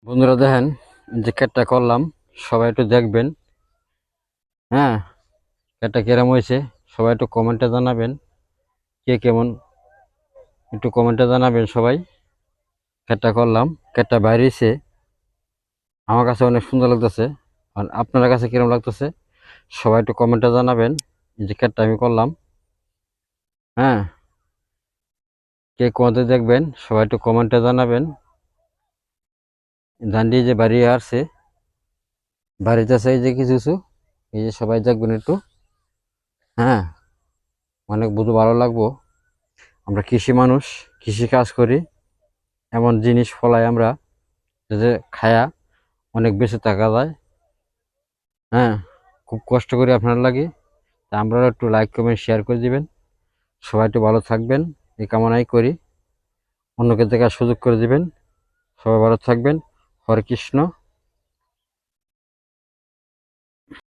বন্ধুরা দেখেন যে কেটটা করলাম, সবাই একটু দেখবেন। হ্যাঁ, কেটটা কিরম হয়েছে সবাই একটু কমেন্টে জানাবেন। কে কেমন একটু কমেন্টে জানাবেন সবাই। কেটটা করলাম, কেটটা বাইরেছে, আমার কাছে অনেক সুন্দর লাগতেছে। আর আপনার কাছে কিরম লাগতেছে সবাই একটু কমেন্টে জানাবেন। এই যে কেটটা আমি করলাম, হ্যাঁ, কে কোয়াতে দেখবেন সবাই একটু কমেন্টে জানাবেন। ধান দিয়ে যে বাড়ি আসছে, বাড়িতে আছে এই যে কিছু কিছু, এই যে সবাই দেখবেন একটু। হ্যাঁ, অনেক বুঝতে ভালো লাগবো। আমরা কৃষি মানুষ, কৃষি কাজ করি, এমন জিনিস ফলাই আমরা যে খায়া অনেক বেশি টাকা যায়। হ্যাঁ, খুব কষ্ট করি আপনার লাগে। তা আমরা একটু লাইক কমেন্ট শেয়ার করে দিবেন। সবাই একটু ভালো থাকবেন এই কামনাই করি। অন্যকে দেখার সুযোগ করে দিবেন। সবাই ভালো থাকবেন। হরে কৃষ্ণ।